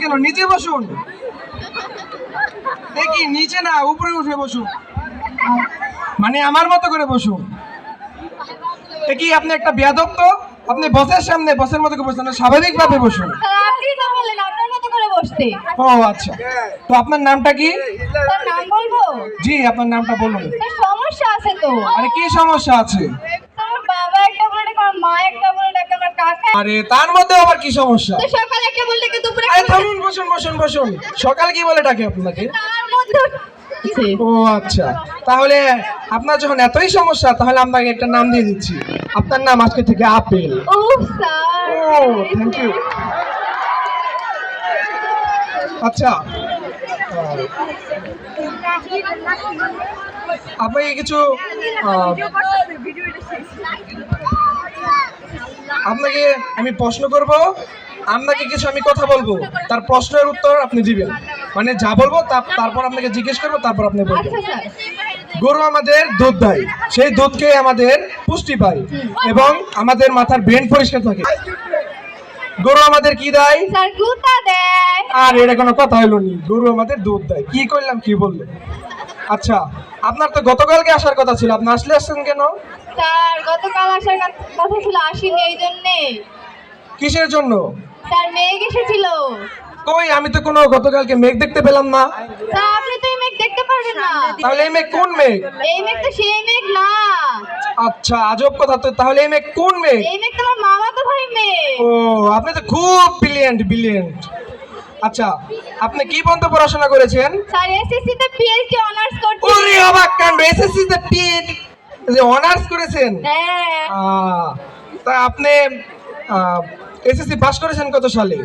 কেন? নিচে বসুন। দেখি নিচে না, উপরে উঠে বসুন, মানে আমার মতো করে বসুন। কি আপনি একটা বেয়াদব তো? আপনি বসের সামনে বসের মতো করে বসুন, স্বাভাবিক ভাবে বসুন। আপনি তো বললেন আপনার মতো করে বসতে। ও আচ্ছা, তো আপনার নামটা কি? স্যার নাম বলবো? জি, আপনার নামটা বলুন। স্যার সমস্যা আছে তো। আরে কি সমস্যা আছে? স্যার বাবা একটা বলে ডাকে, আমার মা একটা বলে ডাকে, আমার কাকা। আরে তার মধ্যে আবার কি সমস্যা? তো সকালে একটা বলে ডাকে, দুপুরে আরে একটা বলে থামুন, বসুন বসুন বসুন। সকাল কি বলে ডাকে আপনাকে? তার মধ্যে ও আচ্ছা, তাহলে আপনার যখন এতই সমস্যা, তাহলে আপনাকে একটা নাম দিয়ে দিচ্ছি। আপনার নাম আজকে থেকে আপেল। ও স্যার। ও থ্যাংক ইউ। আচ্ছা, আপনাকে কিছু আপনাকে আমি প্রশ্ন করব, আপনাকে কিছু আমি কথা বলবো, তার প্রশ্নের উত্তর আপনি দিবেন। মানে যা বলবো তারপর আপনাকে জিজ্ঞেস করবো, তারপর আপনি বলবেন। আচ্ছা স্যার। গরু আমাদের দুধ দেয়, সেই দুধ খেয়ে আমাদের পুষ্টি পাই এবং আমাদের মাথার ব্রেন পরিষ্কার থাকে। গরু আমাদের কি দেয়? স্যার গুতা দেয়। আর এটা কোনো কথা হলো নি, গরু আমাদের দুধ দেয়। কি করলাম, কি বললেন? আচ্ছা, আপনার তো গতকালকে আসার কথা ছিল, আপনি আসছেন কেন? স্যার গতকাল আসার কথা ছিল, আসিনি এই জন্যে। কিসের জন্য? স্যার মেঘ এসেছিল। কই, আমি তো কোনো গতকালকে মেঘ দেখতে পেলাম না। স্যার আপনি তো এই মেঘ দেখতে পারবেন না। তাহলে এই মেঘ কোন মেঘ? এই মেঘ তো সেই মেঘ না। আচ্ছা, আজব কথা তো। তাহলে এই মেঘ কোন মেঘ? এই মেঘ তো আমার মামাতো ভাই মেঘ। ও, আপনি তো খুব ব্রিলিয়েন্ট ব্রিলিয়েন্ট। আচ্ছা, আপনি কি পর্যন্ত পড়াশোনা করেছেন? স্যার এসএসসি তে পিএইচডি অনার্স করছি। ওরে অবাক কাণ্ড, এসএসসি তে পিএইচডি অনার্স করেছেন? হ্যাঁ। তা আপনি এসএসসি পাস করেছেন কত সালে?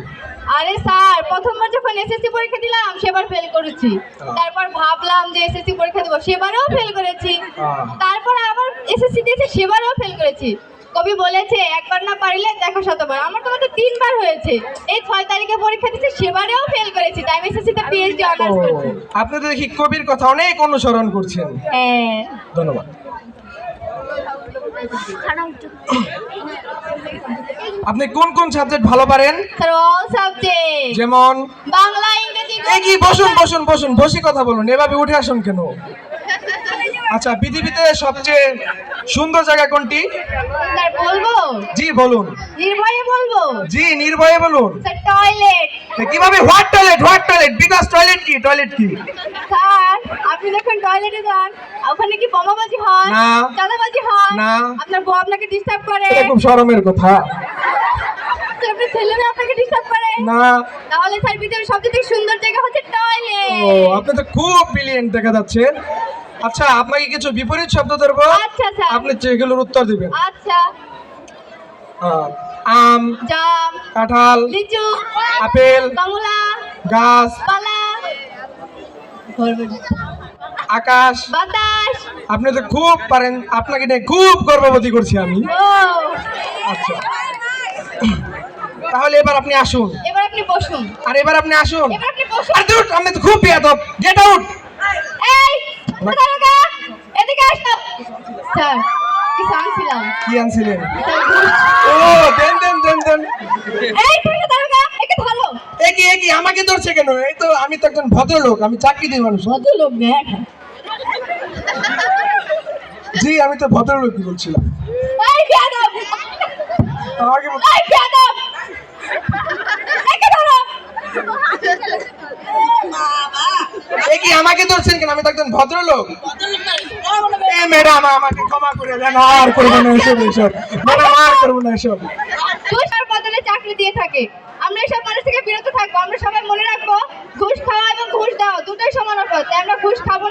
আরে স্যার প্রথমবার যখন এসএসসি পরীক্ষা দিলাম সেবার ফেল করেছি। তারপর ভাবলাম যে এসএসসি পরীক্ষা দেবো, সেবারও ফেল করেছি। তারপর আবার এসএসসি দিয়েছি, সেবারও ফেল করেছি। কবি বলেছে একবার না পারলে দেখো শতবার। আমার তো মাত্র 3বার হয়েছে। এই 6 তারিখে পরীক্ষা দিয়েছি, সেবারেও ফেল করেছি। তাই আমি এসএসসি তে পিএইচডি অনার্স করছি। আপনি তো দেখি কবির কথা অনেক অনুসরণ করছেন। হ্যাঁ। ধন্যবাদ। আপনি কোন কোন সাবজেক্ট ভালো পারেন? Sir all subject. যেমন? বাংলা, ইংরেজি। এই কি, বসুন বসুন বসুন, বসে কথা বলুন, এভাবে উঠে আসুন কেন? আচ্ছা, পৃথিবীতে সবচেয়ে সুন্দর জায়গা কোনটি? স্যার বলবো? জি বলুন। নির্ভয়ে বলবো? জি নির্ভয়ে বলুন। Sir toilet. কিভাবে? What toilet? What toilet? Because toilet কি? টয়লেট কি? স্যার আপনি যখন টয়লেটে যান, ওখানে কি বোমাবাজি হয়? না। চাঁদাবাজি হয়? না। আপনার বউ আপনাকে ডিস্টার্ব করে? এটা খুব শরমের কথা। স্যার আপনার ছেলেরা আপনাকে ডিস্টার্ব করে? না। তাহলে স্যার পৃথিবীর সবচেয়ে সুন্দর জায়গা হচ্ছে ও, টয়লেট। আপনি তো খুব ব্রিলিয়েন্ট দেখা যাচ্ছে। আচ্ছা, আপনাকে কিছু বিপরীত শব্দ ধরবো, আচ্ছা স্যার। আপনি যেগুলোর উত্তর দিবেন। আচ্ছা। আম, জাম, কাঁঠাল, লিচু, আপেল, কমলা, গাছ, পালা, আকাশ। বাতাস। আপনি তো খুব পারেন, আপনাকে নিয়ে খুব গর্ববোধ করছি আমি। ও আচ্ছা, তাহলে এবার আপনি আসুন। এবার আপনি বসুন। আর এবার আপনি আসুন। এবার আপনি বসুন। আর দুট, আপনি তো খুব বেয়াদব। Get out. এই দাঁড়াগা, এদিকে আসো। স্যার কি আনছিলাম? কি আনছিলেন? ও, দেন দেন দেন দেন। এই তুমি দাঁড়াগা, একে ধরো। একই আমাকে ধরছে কেন? এই তো আমি তো একজন ভদ্রলোক, আমি চাকরি মানুষ। ভদ্রলোক দেখ। জি, আমি তো ভদ্রলোকই বলছিলাম। এই বেয়াদব, আমাকে এই বেয়াদব, একে ধরো। আমাকে ধরছেন কেন? আমি তো একজন ভদ্রলোক। এ ম্যাডাম, আমাকে ক্ষমা করে দেন, আর করবো না এসব এসব। ম্যাডাম, আর করবো না এসব। ঘুষ আর বদলে চাকরি দিয়ে থাকে। আমরা এসব মানুষ থেকে বিরত থাকবো। আমরা সবাই মনে রাখবো, ঘুষ খাওয়া এবং ঘুষ দেওয়া দুটোই সমান অর্থ। তাই আমরা ঘুষ খাবো